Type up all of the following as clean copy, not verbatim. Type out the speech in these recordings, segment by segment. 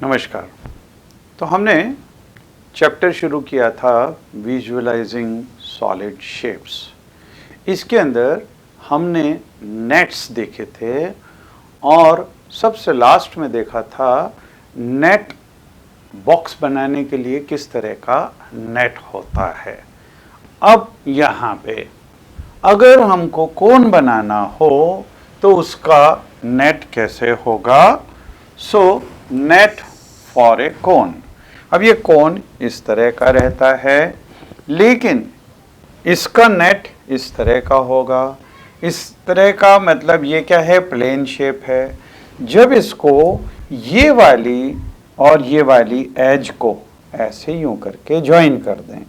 नमस्कार। तो हमने चैप्टर शुरू किया था विजुअलाइजिंग सॉलिड शेप्स। इसके अंदर हमने नेट्स देखे थे और सबसे लास्ट में देखा था नेट बॉक्स बनाने के लिए किस तरह का नेट होता है। अब यहाँ पे अगर हमको कोन बनाना हो तो उसका नेट कैसे होगा। नेट फॉर ए कोन। अब ये कोन इस तरह का रहता है, लेकिन इसका नेट इस तरह का होगा। इस तरह का मतलब ये क्या है, प्लेन शेप है। जब इसको ये वाली और ये वाली एज को ऐसे यूं करके ज्वाइन कर दें,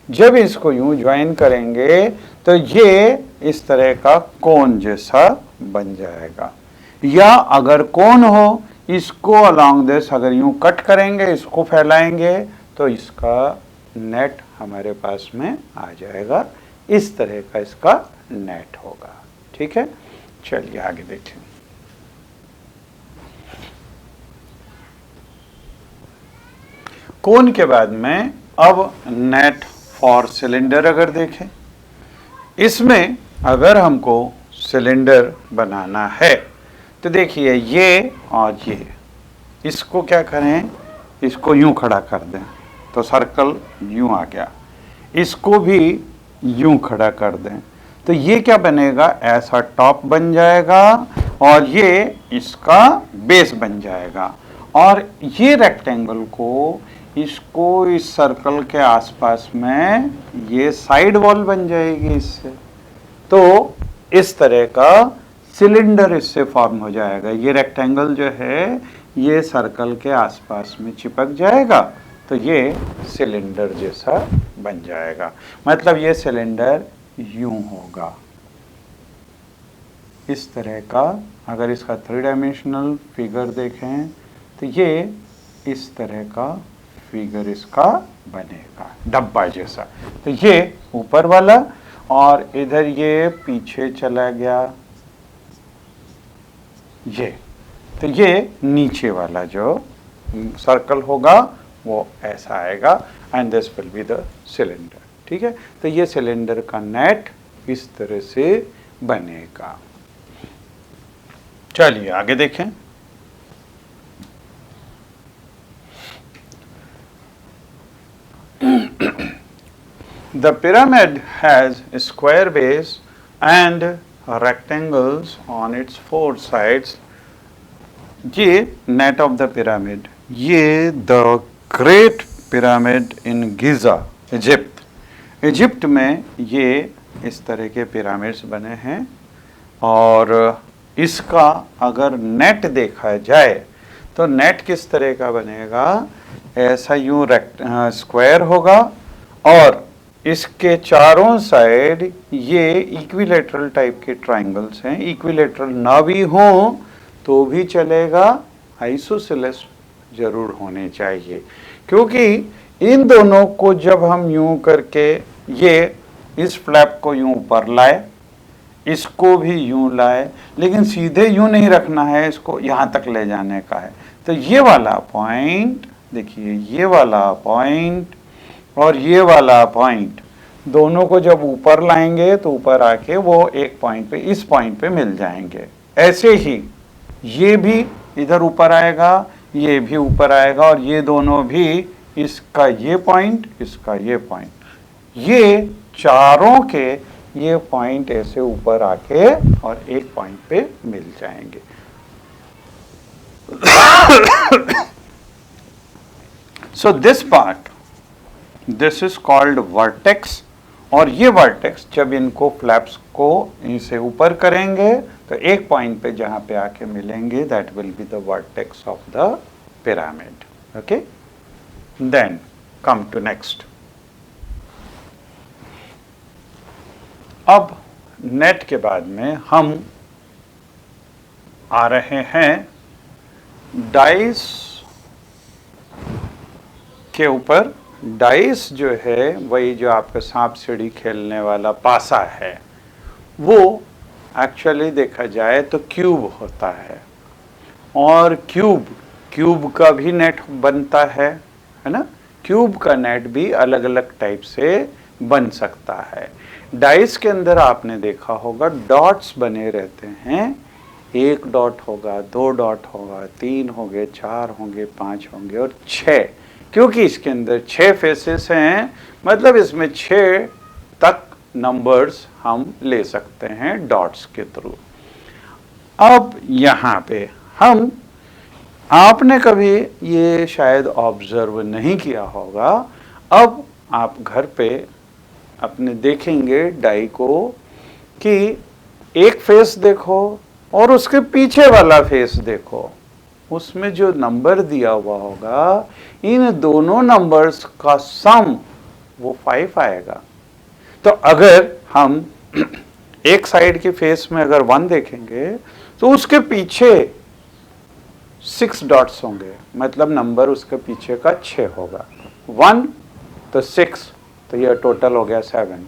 जब इसको यूं ज्वाइन करेंगे तो ये इस तरह का कोन जैसा बन जाएगा। या अगर कोन हो, इसको अलोंग दिस अगर यूं कट करेंगे, इसको फैलाएंगे तो इसका नेट हमारे पास में आ जाएगा। इस तरह का इसका नेट होगा। ठीक है, चलिए आगे देखें। कोन के बाद में अब नेट फॉर सिलेंडर अगर देखें, इसमें अगर हमको सिलेंडर बनाना है तो देखिए ये और ये, इसको क्या करें, इसको यूं खड़ा कर दें तो सर्कल यूं आ गया। इसको भी यूं खड़ा कर दें तो ये क्या बनेगा, ऐसा टॉप बन जाएगा और ये इसका बेस बन जाएगा। और ये रेक्टेंगल को, इसको इस सर्कल के आसपास में ये साइड वॉल बन जाएगी इससे। तो इस तरह का सिलेंडर इससे फॉर्म हो जाएगा। ये रेक्टेंगल जो है ये सर्कल के आसपास में चिपक जाएगा तो ये सिलेंडर जैसा बन जाएगा। मतलब ये सिलेंडर यूं होगा, इस तरह का। अगर इसका 3 डायमेंशनल फिगर देखें तो ये इस तरह का फिगर इसका बनेगा, डब्बा जैसा। तो ये ऊपर वाला और इधर ये पीछे चला गया ये, तो ये नीचे वाला जो सर्कल होगा वो ऐसा आएगा and this will be the cylinder. ठीक है, तो ये सिलेंडर का नेट इस तरह से बनेगा। चलिए आगे देखें। The pyramid has a square base and rectangles on its 4 sides. ये नेट ऑफ द पिरामिड, ये the Great Pyramid in Giza, Egypt. Egypt में ये इस तरह के पिरामिड्स बने हैं और इसका अगर नेट देखा जाए तो नेट किस तरह का बनेगा, ऐसा यूं स्क्वायर होगा और इसके चारों साइड ये इक्विलेटरल टाइप के ट्रायंगल्स हैं। इक्विलेटरल ना भी हो तो भी चलेगा, आइसोसेलेस जरूर होने चाहिए, क्योंकि इन दोनों को जब हम यूं करके ये इस फ्लैप को यूं ऊपर लाए, इसको भी यूं लाए, लेकिन सीधे यूं नहीं रखना है, इसको यहाँ तक ले जाने का है। तो ये वाला पॉइंट देखिए, ये वाला पॉइंट और ये वाला पॉइंट दोनों को जब ऊपर लाएंगे तो ऊपर आके वो एक पॉइंट पे, इस पॉइंट पे मिल जाएंगे। ऐसे ही ये भी इधर ऊपर आएगा, ये भी ऊपर आएगा और ये दोनों भी, इसका ये पॉइंट, इसका ये पॉइंट, ये चारों के ये पॉइंट ऐसे ऊपर आके और एक पॉइंट पे मिल जाएंगे। So this part, this is called vertex। और ये वर्टेक्स जब इनको फ्लैप्स को इनसे ऊपर करेंगे तो एक पॉइंट पे जहां पे आके मिलेंगे, that will be the vertex of the pyramid. Okay, then come to next. अब नेट के बाद में हम आ रहे हैं डाइस के ऊपर। डाइस जो है वही जो आपका सांप सीढ़ी खेलने वाला पासा है, वो एक्चुअली देखा जाए तो क्यूब होता है और क्यूब क्यूब का भी नेट बनता है ना। क्यूब का नेट भी अलग अलग टाइप से बन सकता है। डाइस के अंदर आपने देखा होगा डॉट्स बने रहते हैं, 1 डॉट होगा, 2 डॉट होगा, 3 होंगे, 4 होंगे, 5 होंगे और 6, क्योंकि इसके अंदर 6 फेसेस हैं, मतलब इसमें 6 तक नंबर्स हम ले सकते हैं डॉट्स के थ्रू। अब यहाँ पे हम, आपने कभी ये शायद ऑब्जर्व नहीं किया होगा, अब आप घर पे अपने देखेंगे डाई को कि एक फेस देखो और उसके पीछे वाला फेस देखो, उसमें जो नंबर दिया हुआ होगा, इन दोनों नंबर्स का सम वो 5 आएगा। तो अगर हम एक साइड के फेस में अगर 1 देखेंगे तो उसके पीछे 6 डॉट्स होंगे, मतलब नंबर उसके पीछे का 6 होगा। 1 तो 6, तो यह टोटल हो गया 7।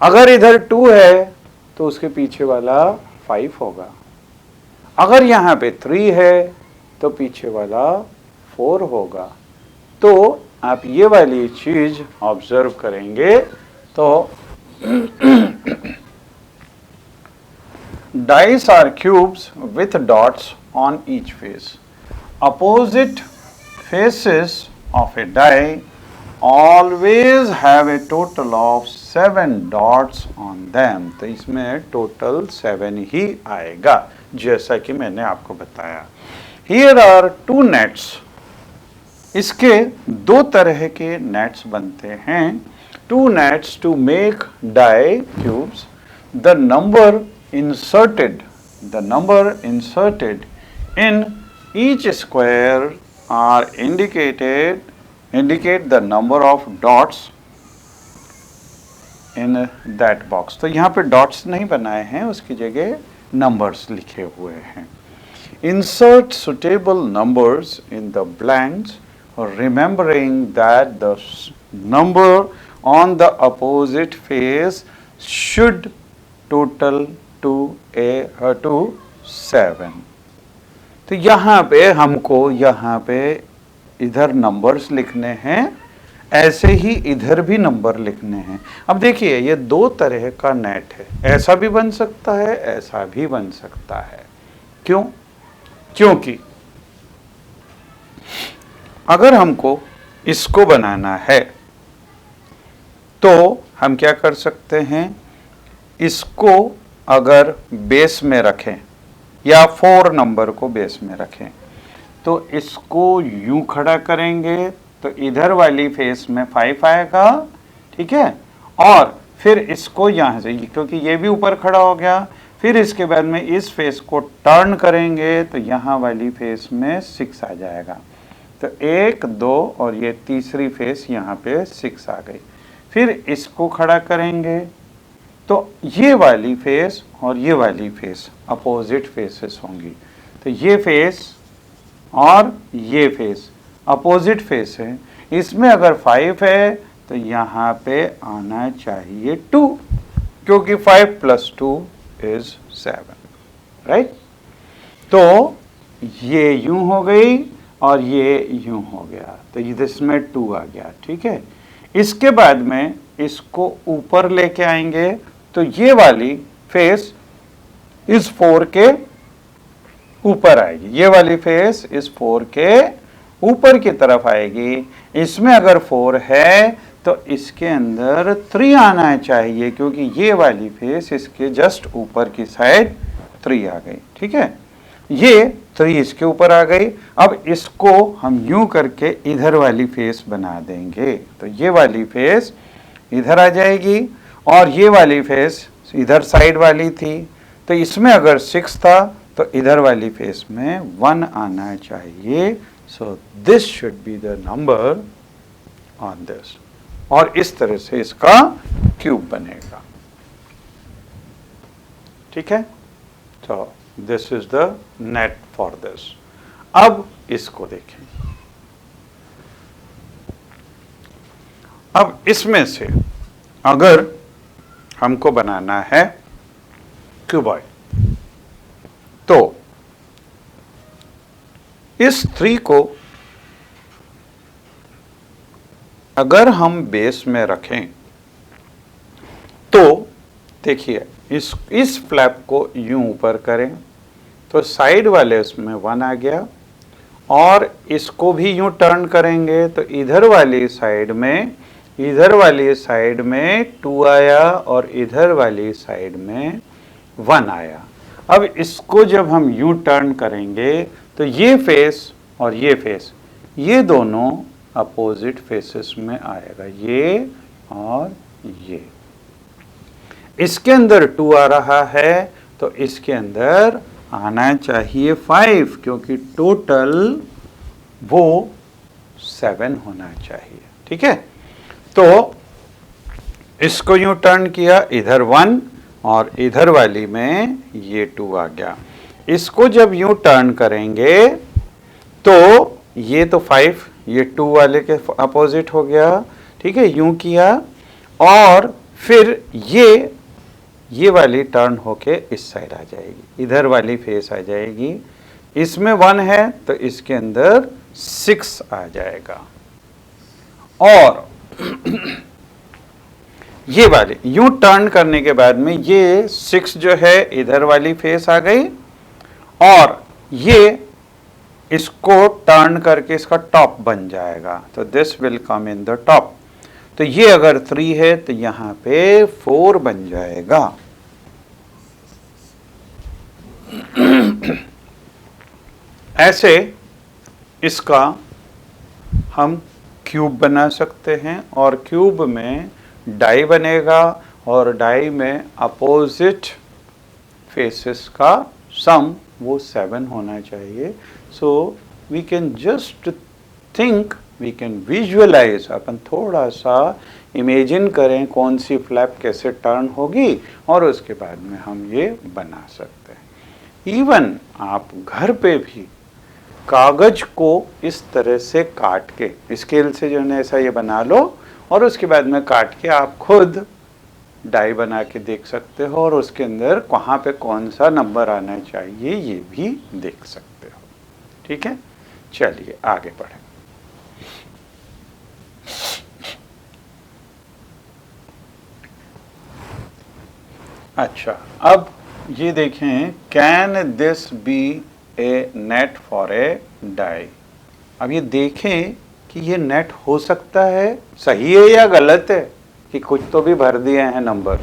अगर इधर 2 है तो उसके पीछे वाला 5 होगा। अगर यहाँ पे 3 है तो पीछे वाला 4 होगा। तो आप ये वाली चीज ऑब्जर्व करेंगे तो dice are cubes with dots on each face. Opposite faces of a die always have a total of 7 dots on them. तो इसमें टोटल 7 ही आएगा, जैसा कि मैंने आपको बताया। Here are 2 nets. इसके 2 तरह के नेट्स बनते हैं। 2 nets to make die cubes. The number inserted in each square are indicate the number of dots in that box. तो यहाँ पे डॉट्स नहीं बनाए हैं, उसकी जगह नंबर्स लिखे हुए हैं। Insert suitable numbers in the blanks, remembering that the number on the opposite face should total to 7। तो यहाँ पे हमको यहाँ पे इधर नंबर्स लिखने हैं, ऐसे ही इधर भी नंबर लिखने हैं। अब देखिए ये 2 तरह का नेट है, ऐसा भी बन सकता है, ऐसा भी बन सकता है। क्यों? क्योंकि अगर हमको इसको बनाना है तो हम क्या कर सकते हैं, इसको अगर बेस में रखें या 4 नंबर को बेस में रखें तो इसको यूं खड़ा करेंगे तो इधर वाली फेस में 5 आएगा, ठीक है। और फिर इसको यहाँ से, क्योंकि ये भी ऊपर खड़ा हो गया, फिर इसके बाद में इस फेस को टर्न करेंगे तो यहाँ वाली फेस में 6 आ जाएगा। तो 1 2 और ये तीसरी फेस यहाँ पे 6 आ गई। फिर इसको खड़ा करेंगे तो ये वाली फेस और ये वाली फेस अपोजिट फेसेस होंगी। तो ये फेस और ये फेस अपोजिट फेस है, इसमें अगर 5 है तो यहाँ पे आना चाहिए 2, क्योंकि 5 + 2 = 7, राइट। तो ये यूं हो गई और ये यूं हो गया, तो इसमें 2 आ गया, ठीक है। इसके बाद में इसको ऊपर लेके आएंगे तो ये वाली फेस इस 4 के ऊपर आएगी, ये वाली फेस इस 4 के ऊपर की तरफ आएगी। इसमें अगर 4 है तो इसके अंदर 3 आना चाहिए, क्योंकि ये वाली फेस इसके जस्ट ऊपर की साइड 3 आ गई, ठीक है। ये 3 इसके ऊपर आ गई। अब इसको हम यूं करके इधर वाली फेस बना देंगे तो ये वाली फेस इधर आ जाएगी और ये वाली फेस इधर साइड वाली थी, तो इसमें अगर 6 था तो इधर वाली फेस में 1 आना चाहिए। So this should be the number on this, और इस तरह से इसका क्यूब बनेगा, ठीक है। तो this is the net for this. अब इसको देखें, अब इसमें से अगर हमको बनाना है क्यूबॉइड तो इस 3 को अगर हम बेस में रखें तो देखिए इस फ्लैप को यूं ऊपर करें तो साइड वाले उसमें 1 आ गया, और इसको भी यूं टर्न करेंगे तो इधर वाली साइड में 2 आया और इधर वाली साइड में 1 आया। अब इसको जब हम यूं टर्न करेंगे तो ये फेस और ये फेस, ये दोनों अपोजिट फेसेस में आएगा, ये और ये। इसके अंदर 2 आ रहा है तो इसके अंदर आना चाहिए 5, क्योंकि टोटल वो 7 होना चाहिए। ठीक है, तो इसको यूं टर्न किया, इधर 1 और इधर वाली में ये 2 आ गया। इसको जब यूं टर्न करेंगे तो ये तो 5 ये 2 वाले के अपोजिट हो गया। ठीक है, यूं किया और फिर ये वाली टर्न होके इस साइड आ जाएगी, इधर वाली फेस आ जाएगी। इसमें 1 है तो इसके अंदर 6 आ जाएगा, और ये वाले यूं टर्न करने के बाद में ये 6 जो है इधर वाली फेस आ गई, और ये इसको टर्न करके इसका टॉप बन जाएगा, तो this will come in the top. तो ये अगर 3 है तो यहां पे 4 बन जाएगा। ऐसे इसका हम क्यूब बना सकते हैं, और क्यूब में डाई बनेगा, और डाई में अपोजिट फेसेस का सम वो 7 होना चाहिए। So we can just think, we can visualise, अपन थोड़ा सा इमेजिन करें कौन सी फ्लैप कैसे टर्न होगी, और उसके बाद में हम ये बना सकते हैं। इवन आप घर पे भी कागज को इस तरह से काट के स्केल से जो है ऐसा ये बना लो, और उसके बाद में काट के आप खुद डाई बना के देख सकते हो, और उसके अंदर कहाँ पे कौन सा नंबर आना चाहिए ये भी देख सकते हो। ठीक है, चलिए आगे बढ़ें। अच्छा, अब ये देखें, can this be a net for a die. अब ये देखें कि ये नेट हो सकता है, सही है या गलत है, कि कुछ तो भी भर दिए हैं नंबर,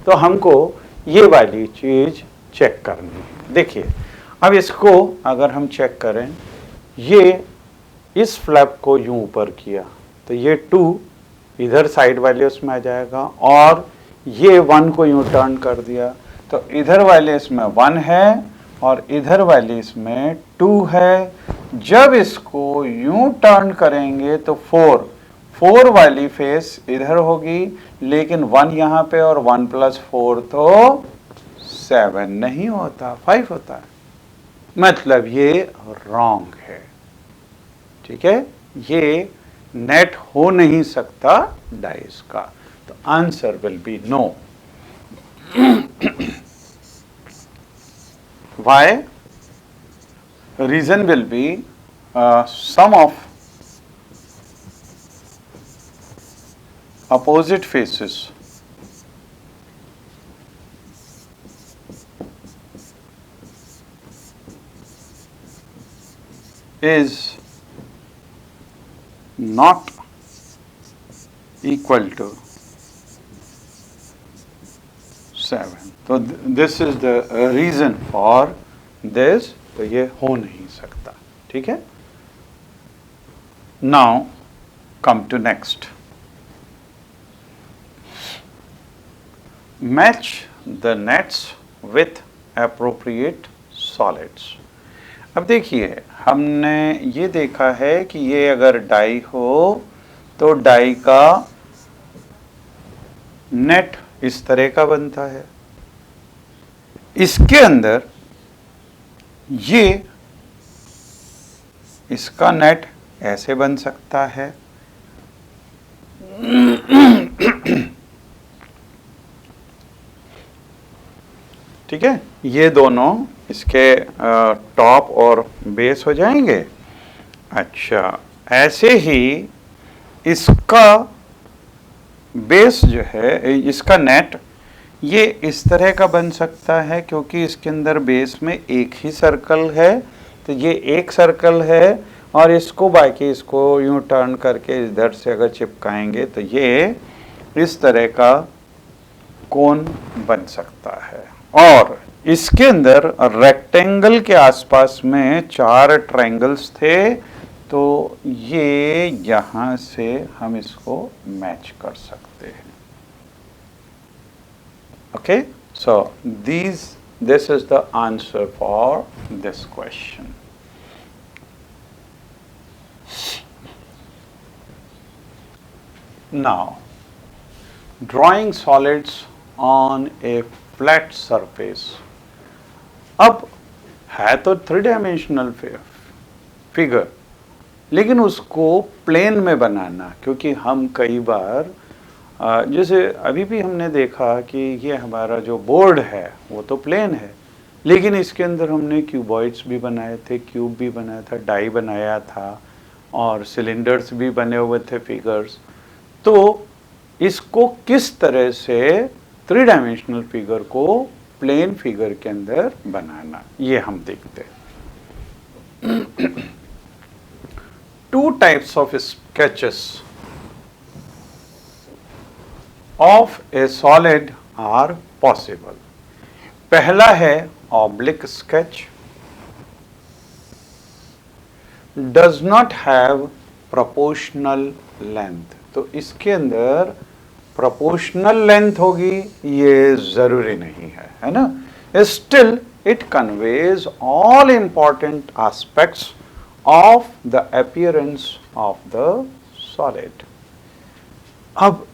तो हमको ये वाली चीज चेक करनी है। देखिए, अब इसको अगर हम चेक करें, ये इस फ्लैप को यूं ऊपर किया तो ये 2 इधर साइड वाले उसमें आ जाएगा, और ये 1 को यूं टर्न कर दिया तो इधर वाले इसमें 1 है और इधर वाले इसमें 2 है। जब इसको यूं टर्न करेंगे तो 4 वाली फेस इधर होगी, लेकिन 1 यहाँ पे, और 1 + 4 तो 7 नहीं होता, 5 होता है। मतलब ये रॉन्ग है। ठीक है, ये नेट हो नहीं सकता डाइस का, तो answer will be no. Why? Reason will be sum of opposite faces is not equal to 7. तो this is the reason for this, तो ये हो नहीं सकता। ठीक है, now come to next. Match the nets with appropriate solids. अब देखिए, हमने ये देखा है कि ये अगर डाई हो तो डाई का नेट इस तरह का बनता है। इसके अंदर ये इसका नेट ऐसे बन सकता है। ठीक है, ये दोनों इसके टॉप और बेस हो जाएंगे, अच्छा, ऐसे ही इसका बेस जो है, इसका नेट ये इस तरह का बन सकता है, क्योंकि इसके अंदर बेस में एक ही सर्कल है, तो ये एक सर्कल है और इसको बाकी इसको यूं टर्न करके इधर से अगर चिपकाएंगे तो ये इस तरह का कोन बन सकता है। और इसके अंदर रेक्टेंगल के आसपास में 4 ट्रायंगल्स थे, तो ये यहां से हम इसको मैच कर सकते हैं। Okay, so this is the answer for this question. Now, drawing solids on a flat surface. अब है तो 3 डायमेंशनल फिगर, लेकिन उसको प्लेन में बनाना, क्योंकि हम कई बार जैसे अभी भी हमने देखा कि ये हमारा जो बोर्ड है वो तो प्लेन है, लेकिन इसके अंदर हमने क्यूबॉइड्स भी बनाए थे, क्यूब भी बनाया था, डाई बनाया था और सिलेंडर्स भी बने हुए थे फिगर्स। तो इसको किस तरह से 3 डायमेंशनल फिगर को प्लेन फिगर के अंदर बनाना, ये हम देखते हैं। 2 types of sketches of a solid are possible. पहला है oblique sketch, does not have proportional length. तो इसके अंदर proportional length होगी, ये जरूरी नहीं है ना? Still it conveys all important aspects of the appearance of the solid. अब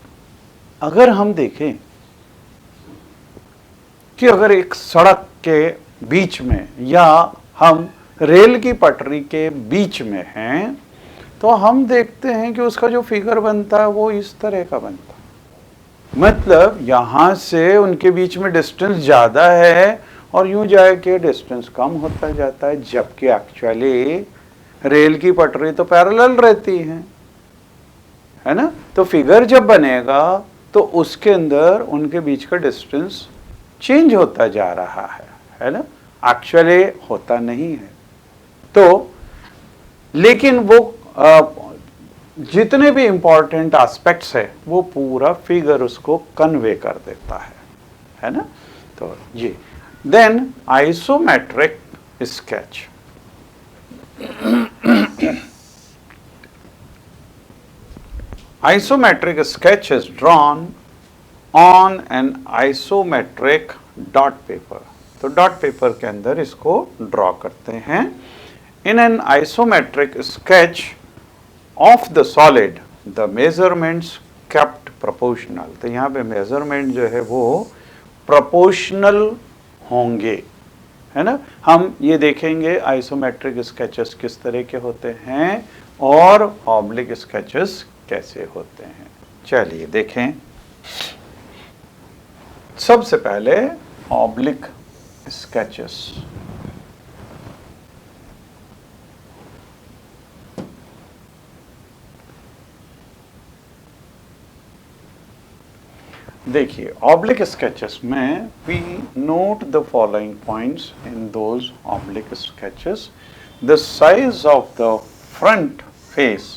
अगर हम देखें कि अगर एक सड़क के बीच में या हम रेल की पटरी के बीच में हैं, तो हम देखते हैं कि उसका जो फिगर बनता है वो इस तरह का बनता है। मतलब यहां से उनके बीच में डिस्टेंस ज़्यादा है और यूं जाए के डिस्टेंस कम होता जाता है, जबकि एक्चुअली रेल की पटरी तो पैरेलल रहती है ना? तो फिगर जब बनेगा तो उसके अंदर उनके बीच का डिस्टेंस चेंज होता जा रहा है ना? एक्चुअली होता नहीं है। तो लेकिन वो जितने भी इंपॉर्टेंट एस्पेक्ट्स है वो पूरा फिगर उसको कन्वे कर देता है ना? तो जी, then isometric sketch. Isometric sketch is drawn on an isometric dot paper. तो डॉट पेपर के अंदर इसको ड्रॉ करते हैं। In an isometric sketch of the solid, the measurements kept proportional. तो यहाँ पे मेजरमेंट जो है वो प्रोपोर्शनल होंगे, है ना? हम ये देखेंगे आइसोमेट्रिक स्केचेस किस तरह के होते हैं और ऑब्लिक स्केचेस कैसे होते हैं। चलिए देखें। सबसे पहले ऑब्लिक स्केचेस। देखिए, ऑब्लिक स्केचेस में we note the following points in those oblique sketches. The size of the front face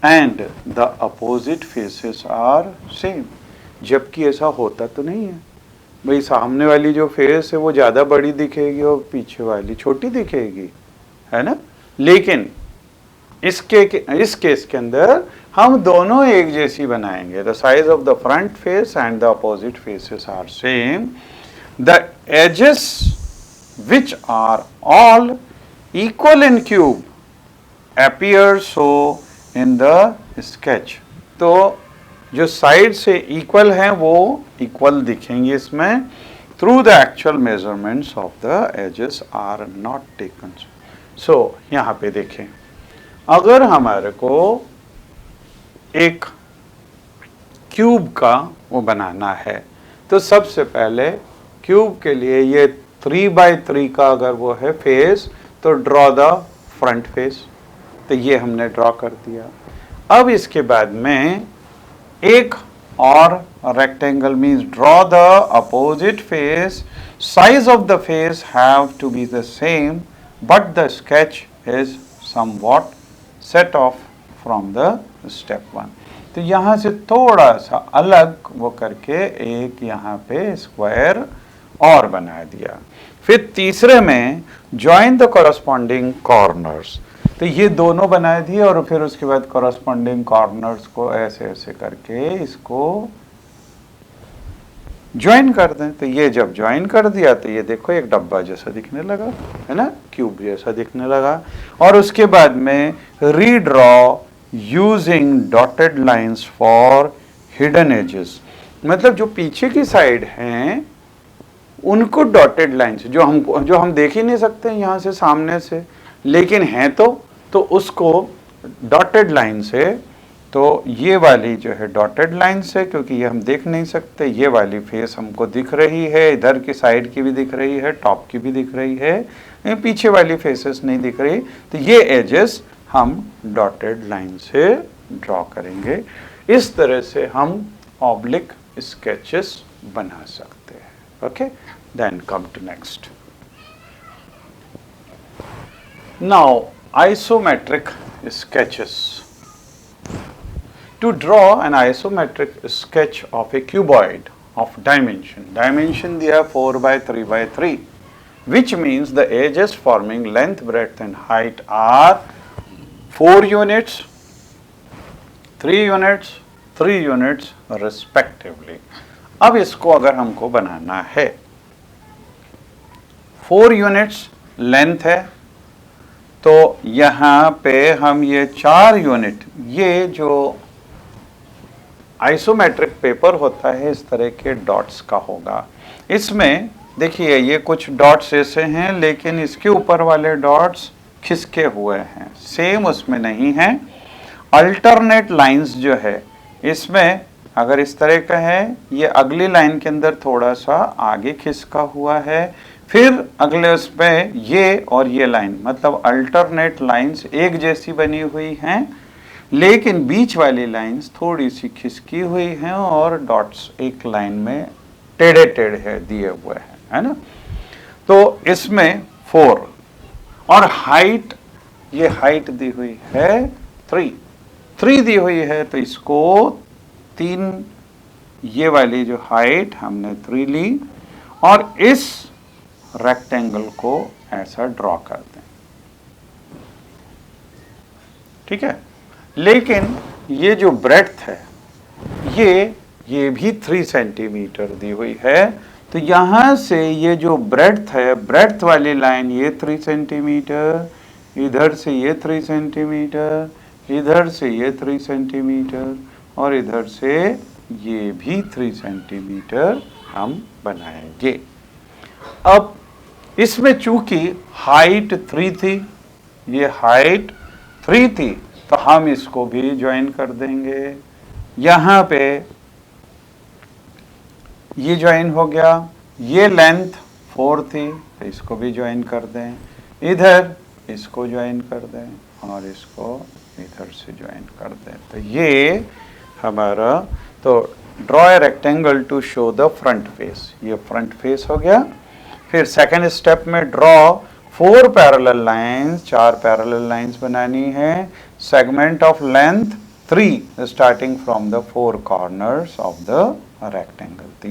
and the opposite faces are same. जबकि ऐसा होता तो नहीं है भाई, सामने वाली जो फेस है वो ज़्यादा बड़ी दिखेगी और पीछे वाली छोटी दिखेगी, है ना? लेकिन इस केस के अंदर हम दोनों एक जैसी बनाएंगे। The size of the front face and the opposite faces are same. The edges which are all equal in cube appear so in the sketch। तो जो साइड से इक्वल हैं वो इक्वल दिखेंगे इसमें। Through the actual measurements of the edges are not taken. So यहाँ पे देखें, अगर हमारे को एक क्यूब का वो बनाना है तो सबसे पहले क्यूब के लिए ये 3 by 3 का अगर वो है फेस, तो ड्रॉ द फ्रंट फेस। तो ये हमने ड्रॉ कर दिया। अब इसके बाद में एक और rectangle means draw the opposite face, size of the face have to be the same but the sketch is somewhat set off from the step 1। तो यहाँ से थोड़ा सा अलग वो करके एक यहाँ पे स्क्वायर और बना दिया। फिर तीसरे में ज्वाइन द कॉरस्पॉन्डिंग कॉर्नर्स, तो ये दोनों बना दिए और फिर उसके बाद कॉरस्पॉन्डिंग कॉर्नर्स को ऐसे ऐसे करके इसको ज्वाइन कर दें। तो ये जब ज्वाइन कर दिया तो ये देखो एक डब्बा जैसा दिखने लगा, है ना, क्यूब जैसा दिखने लगा। और उसके बाद में redraw using dotted lines for hidden edges, मतलब जो पीछे की साइड हैं उनको डॉटेड लाइंस जो हम देख ही नहीं सकते यहाँ से सामने से, लेकिन हैं तो उसको डॉटेड लाइन से, तो ये वाली जो है डॉटेड लाइन से, क्योंकि ये हम देख नहीं सकते, ये वाली फेस हमको दिख रही है, इधर की साइड की भी दिख रही है, टॉप की भी दिख रही है, पीछे वाली फेसेस नहीं दिख रही, तो ये एजेस हम डॉटेड लाइन से ड्रॉ करेंगे। इस तरह से हम ऑब्लिक स्केचेस बना सकते हैं। Okay, then come to next. Now, isometric sketches. To draw an isometric sketch of a cuboid of dimension दिया 4 by 3 by 3, which means the edges forming length, breadth and height are 4 units, 3 units, 3 units respectively. अब इसको अगर हमको बनाना है, 4 units length है, तो यहाँ पे हम ये 4 यूनिट, ये जो आइसोमेट्रिक पेपर होता है इस तरह के डॉट्स का होगा। इसमें देखिए ये कुछ डॉट्स ऐसे हैं, लेकिन इसके ऊपर वाले डॉट्स खिसके हुए हैं, सेम उसमें नहीं है। अल्टरनेट लाइंस जो है इसमें अगर इस तरह का है, ये अगली लाइन के अंदर थोड़ा सा आगे खिसका हुआ है, फिर अगले उसमें ये और ये लाइन, मतलब अल्टरनेट लाइंस एक जैसी बनी हुई हैं, लेकिन बीच वाली लाइंस थोड़ी सी खिसकी हुई हैं और डॉट्स एक लाइन में टेढ़े टेढ़े दिए हुए हैं, है ना। तो इसमें 4 और हाइट, ये हाइट दी हुई है 3 दी हुई है, तो इसको 3, ये वाली जो हाइट हमने 3 ली और इस रेक्टेंगल को ऐसा ड्रॉ कर दें, ठीक है। लेकिन ये जो ब्रेड्थ है ये भी 3 सेंटीमीटर दी हुई है, तो यहां से ये जो ब्रेड्थ है, ब्रेड्थ वाली लाइन ये 3 सेंटीमीटर, इधर से ये 3 सेंटीमीटर, इधर से ये 3 सेंटीमीटर और इधर से ये भी 3 सेंटीमीटर हम बनाएंगे। अब इसमें चूंकि हाइट 3 थी, ये हाइट 3 थी, तो हम इसको भी ज्वाइन कर देंगे। यहाँ पे ये ज्वाइन हो गया, ये लेंथ 4 थी, तो इसको भी ज्वाइन कर दें, इधर इसको ज्वाइन कर दें और इसको इधर से ज्वाइन कर दें। तो ये हमारा, तो draw a rectangle to show the front face, ये फ्रंट फेस हो गया। फिर सेकेंड स्टेप में draw 4 parallel lines, 4 parallel lines बनानी है, segment of length 3 starting from the 4 corners of the rectangle. तो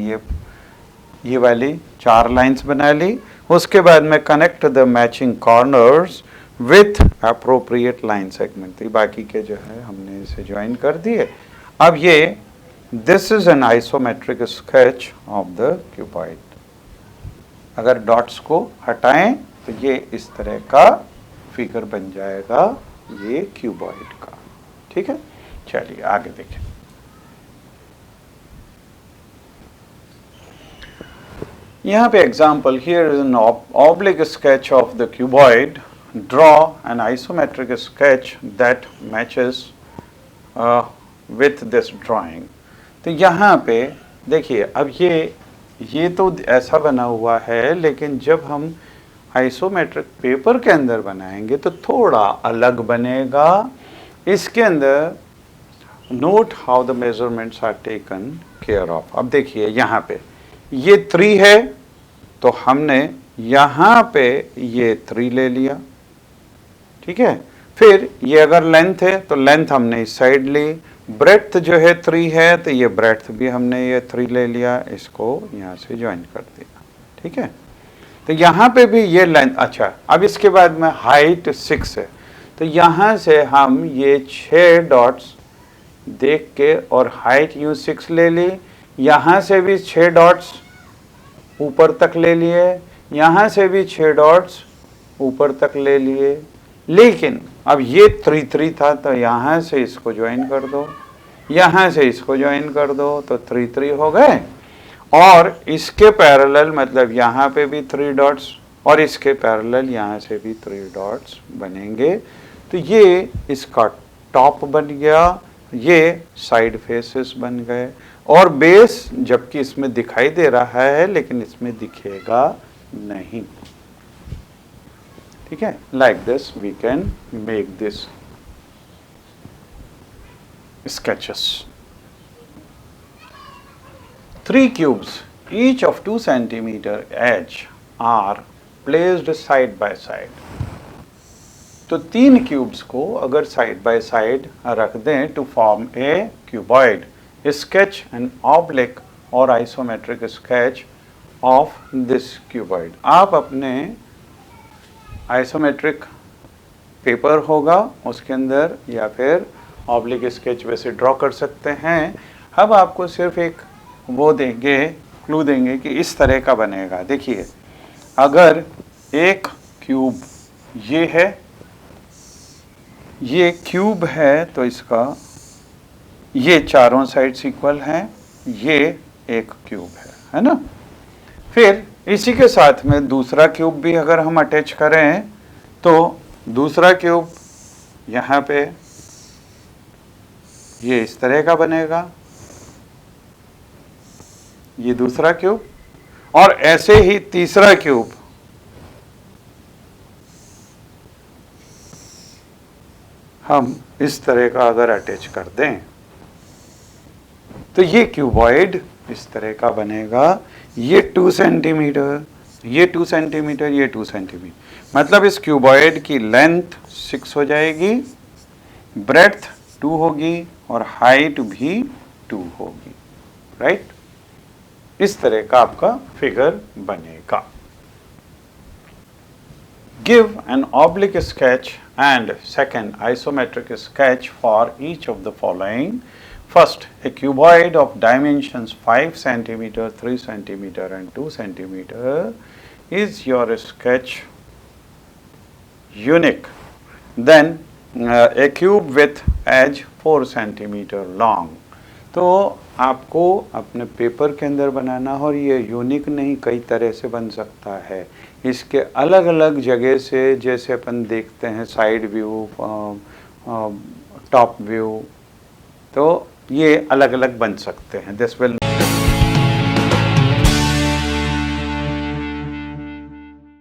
ये वाली 4 लाइंस बना ली। उसके बाद में connect the matching corners with appropriate line segment, बाकी के जो है हमने इसे ज्वाइन कर दिए। अब ये this is an isometric sketch of the cuboid. अगर डॉट्स को हटाएं तो ये इस तरह का फिगर बन जाएगा ये क्यूबॉइड का, ठीक है। चलिए आगे देखें। यहाँ पे example, here is an oblique sketch of the cuboid, draw an isometric sketch that matches with this drawing. तो यहाँ पे देखिए, अब ये तो ऐसा बना हुआ है, लेकिन जब हम आइसोमेट्रिक पेपर के अंदर बनाएंगे तो थोड़ा अलग बनेगा। इसके अंदर note how the measurements are taken care of. अब देखिए यहाँ पे ये 3 है तो हमने यहाँ पे ये 3 ले लिया, ठीक है। फिर ये अगर लेंथ है तो लेंथ हमने इस साइड ली, ब्रेड्थ जो है 3 है तो ये ब्रेड्थ भी हमने ये 3 ले लिया, इसको यहाँ से ज्वाइन कर दिया, ठीक है। तो यहाँ पे भी ये लेंथ, अच्छा अब इसके बाद में हाइट 6 है तो यहाँ से हम ये 6 डॉट्स देख के और हाइट यूँ 6 ले ली, यहाँ से भी 6 डॉट्स ऊपर तक ले लिए, यहाँ से भी 6 डॉट्स ऊपर तक ले लिए। लेकिन अब ये 3 था तो यहाँ से इसको ज्वाइन कर दो, यहाँ से इसको ज्वाइन कर दो तो 3 हो गए। और इसके पैरेलल मतलब यहाँ पे भी 3 डॉट्स और इसके पैरेलल यहाँ से भी 3 डॉट्स बनेंगे। तो ये इसका टॉप बन गया, ये साइड फेसेस बन गए। और बेस जबकि इसमें दिखाई दे रहा है लेकिन इसमें दिखेगा नहीं, ठीक है। Like this we can make this sketches. 3 cubes, each of 2 centimeter edge, are placed side by side. तो 3 क्यूब्स को अगर साइड बाय साइड रख दें to form a cuboid, sketch an oblique or isometric sketch of this cuboid. आप अपने isometric paper होगा उसके अंदर या फिर ऑब्लिक स्केच वैसे ड्रॉ कर सकते हैं। अब आपको सिर्फ एक वो देंगे, क्लू देंगे कि इस तरह का बनेगा। देखिए अगर एक क्यूब ये है, ये क्यूब है तो इसका ये चारों साइड्स इक्वल हैं, ये एक क्यूब है ना। फिर इसी के साथ में दूसरा क्यूब भी अगर हम अटैच करें तो दूसरा क्यूब यहाँ पे ये इस तरह का बनेगा, ये दूसरा क्यूब। और ऐसे ही तीसरा क्यूब हम इस तरह का अगर अटैच कर दें तो ये क्यूबॉइड इस तरह का बनेगा। ये 2 सेंटीमीटर, ये 2 सेंटीमीटर, ये 2 सेंटीमीटर, मतलब इस क्यूबॉइड की लेंथ 6 हो जाएगी, ब्रेड्थ 2 होगी और हाइट भी 2 होगी, राइट। इस तरह का आपका फिगर बनेगा। Give an oblique sketch and second isometric sketch for each of the following. First, a cuboid of dimensions 5 cm, 3 cm and 2 cm is your sketch unique. Then a cube with edge 4 cm long. तो आपको अपने paper के अंदर बनाना हो, और ये unique नहीं कई तरह से बन सकता है। इसके अलग अलग जगह से जैसे अपन देखते हैं साइड व्यू, टॉप व्यू, तो ये अलग अलग बन सकते हैं। This will